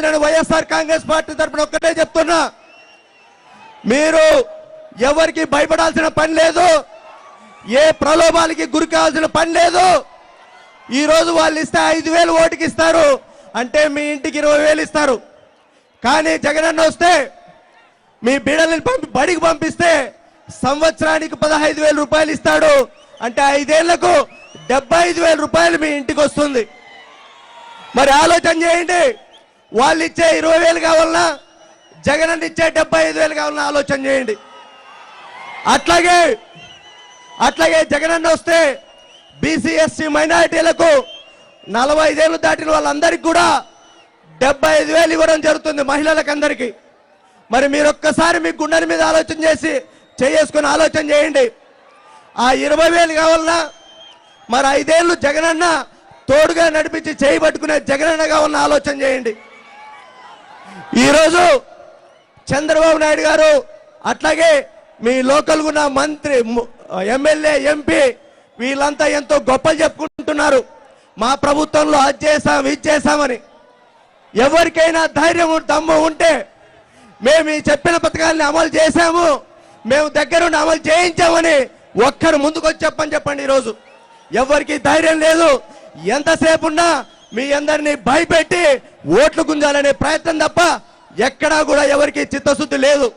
నేను వైఎస్ఆర్ కాంగ్రెస్ పార్టీ తరఫున ఒక్కటే చెప్తున్నా, మీరు ఎవరికి భయపడాల్సిన పని లేదు, ఏ ప్రలోభాలకి గురి కావాల్సిన పని లేదు. ఈరోజు వాళ్ళు ఇస్తే 5,000 ఓటుకి ఇస్తారు అంటే మీ ఇంటికి 20,000 ఇస్తారు. కానీ జగనన్న వస్తే మీ బిడ్డలను బడికి పంపిస్తే సంవత్సరానికి 15,000 రూపాయలు ఇస్తాడు అంటే 5 ఏళ్లకు 75,000 రూపాయలు మీ ఇంటికి వస్తుంది. మరి ఆలోచన చేయండి, వాళ్ళు ఇచ్చే 20,000 కావాలన్నా జగనన్న ఇచ్చే 75,000 కావాలన్నా ఆలోచన చేయండి. అట్లాగే జగనన్న వస్తే బీసీ ఎస్సీ మైనారిటీలకు 45 ఏళ్ళు దాటిన వాళ్ళందరికీ కూడా 75,000 ఇవ్వడం జరుగుతుంది, మహిళలకు అందరికీ. మరి మీరు ఒక్కసారి మీ గుండెల మీద ఆలోచన చేసి చేసుకుని ఆలోచన చేయండి. ఆ 20,000 కావాలన్నా మరి 5 ఏళ్ళు జగనన్న తోడుగా నడిపించి చేయబట్టుకునే జగనన్న కావాలన్నా ఆలోచన చేయండి. ఈరోజు చంద్రబాబు నాయుడు గారు అట్లాగే మీ లోకల్ ఉన్న మంత్రి ఎమ్మెల్యే ఎంపీ వీళ్ళంతా ఎంతో గొప్పలు చెప్పుకుంటున్నారు, మా ప్రభుత్వంలో అది చేశాం ఇది చేశామని. ఎవరికైనా ధైర్యం దమ్ము ఉంటే మేము ఈ చెప్పిన పథకాలని అమలు చేశాము, మేము దగ్గరుండి అమలు చేయించామని ఒక్కరు ముందుకు వచ్చి చెప్పండి. ఈరోజు ఎవరికి ధైర్యం లేదు, ఎంతసేపు ఉన్నా మీ అందరినీ భయపెట్టి ఓట్లు గుంజాలనే ప్రయత్నం తప్ప ఎక్కడా కూడా ఎవరికి చిత్తశుద్ధి లేదు.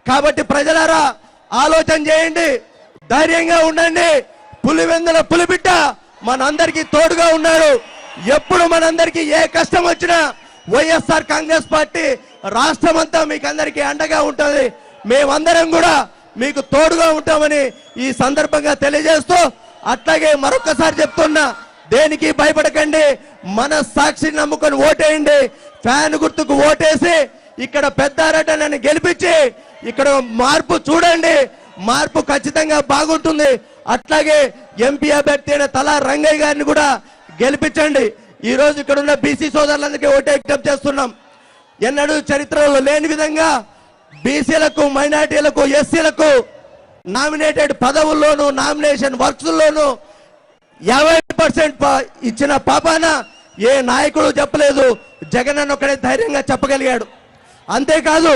కాబట్టి ప్రజలారా ఆలోచన చేయండి, ధైర్యంగా ఉండండి. పులివెందుల పులిబిడ్డ మనందరికీ తోడుగా ఉన్నాడు. ఎప్పుడు మనందరికీ ఏ కష్టం వచ్చినా వైఎస్ఆర్ కాంగ్రెస్ పార్టీ రాష్ట్రం అంతా మీకు అందరికీ అండగా ఉంటుంది. మేమందరం కూడా మీకు తోడుగా ఉంటామని ఈ సందర్భంగా తెలియజేస్తూ, అట్లాగే మరొకసారి చెప్తున్నా, దేనికి భయపడకండి, మన సాక్షిని నమ్ముకొని ఓటేయండి. ఫ్యాన్ గుర్తుకు ఓటేసి ఇక్కడ పెద్దారెడ్డిని గెలిపించి ఇక్కడ మార్పు చూడండి, మార్పు ఖచ్చితంగా బాగుంటుంది. అట్లాగే ఎంపీ అభ్యర్థి అయిన తలా రంగయ్య గారిని కూడా గెలిపించండి. ఈ రోజు ఇక్కడ ఉన్న బీసీ సోదరులందరికీ ఓటే విజ్ఞప్తి చేస్తున్నాం. ఎన్నడూ చరిత్రలో లేని విధంగా బీసీలకు, మైనార్టీలకు, ఎస్సీలకు నామినేటెడ్ పదవుల్లోనూ నామినేషన్ వర్క్స్లోనూ 50% ఇచ్చిన పాపాన ఏ నాయకుడు చెప్పలేదు, జగనన్న ఒక్కడే ధైర్యంగా చెప్పగలిగాడు. అంతేకాదు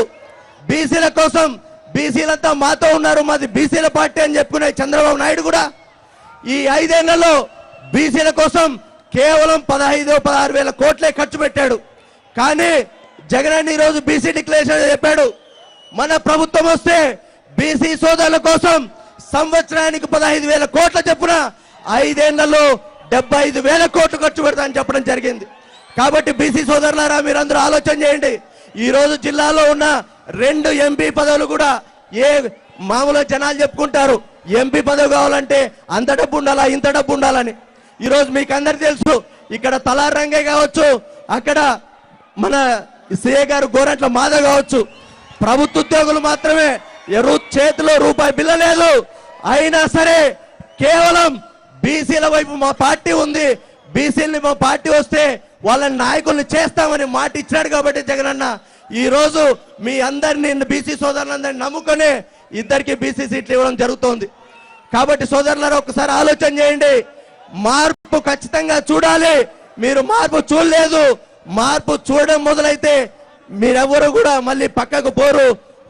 బీసీల కోసం బీసీలంతా మాతో ఉన్నారు, మాది బీసీల పార్టీ అని చెప్పుకునే చంద్రబాబు నాయుడు కూడా ఈ 5 ఏళ్లలో బీసీల కోసం కేవలం 15-16 కోట్లే ఖర్చు పెట్టాడు. కానీ జగన్ ఈరోజు బీసీ డిక్లరేషన్ చెప్పాడు, మన ప్రభుత్వం వస్తే బీసీ సోదరుల కోసం సంవత్సరానికి 15,000 కోట్ల చొప్పున 5 ఏళ్లలో 75,000 కోట్లు ఖర్చు పెడతామని చెప్పడం జరిగింది. కాబట్టి బీసీ సోదరులారా మీరందరూ ఆలోచన చేయండి. ఈ రోజు జిల్లాలో ఉన్న 2 ఎంపీ పదవులు కూడా ఏ మామూలు జనాలు చెప్పుకుంటారు, ఎంపీ పదవి కావాలంటే అంత డబ్బు ఉండాలా ఇంత డబ్బు ఉండాలని. ఈరోజు మీకు అందరికీ తెలుసు, ఇక్కడ తలారి రంగే కావచ్చు, అక్కడ మన సిఏ గారు గోరంట్ల మాధవ్ కావచ్చు, ప్రభుత్వ ఉద్యోగులు మాత్రమే, చేతిలో రూపాయి బిల్ల లేదు. అయినా సరే కేవలం బీసీల వైపు మా పార్టీ ఉంది, బీసీలని మా పార్టీ వస్తే వాళ్ళని నాయకుల్ని చేస్తామని మాట ఇచ్చాడు. కాబట్టి జగనన్న ఈ రోజు మీ అందరినీ బీసీ సోదరులందరినీ నమ్ముకొని ఇద్దరికి బీసీ సీట్లు ఇవ్వడం జరుగుతోంది. కాబట్టి సోదరులారా ఒకసారి ఆలోచన చేయండి, మార్పు ఖచ్చితంగా చూడాలి. మీరు మార్పు చూడలేదు, మార్పు చూడడం మొదలైతే మీరెవరు కూడా మళ్ళీ పక్కకు పోరు.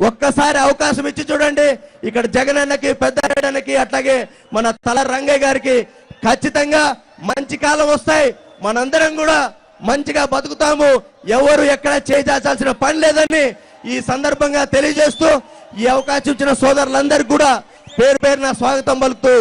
ఒక్కసారి అవకాశం ఇచ్చి చూడండి. ఇక్కడ జగనన్నకి, పెద్దారెడ్డికి, అట్లాగే మన తల రంగయ్య గారికి ఖచ్చితంగా మంచి కాలం వస్తాయి. మనందరం కూడా మంచిగా బతుకుతాము, ఎవరు ఎక్కడ చేయాల్సిన పని లేదని ఈ సందర్భంగా తెలియజేస్తూ ఈ అవకాశం ఇచ్చిన సోదరులందరికీ కూడా పేరు పేరున స్వాగతం పలుకుతూ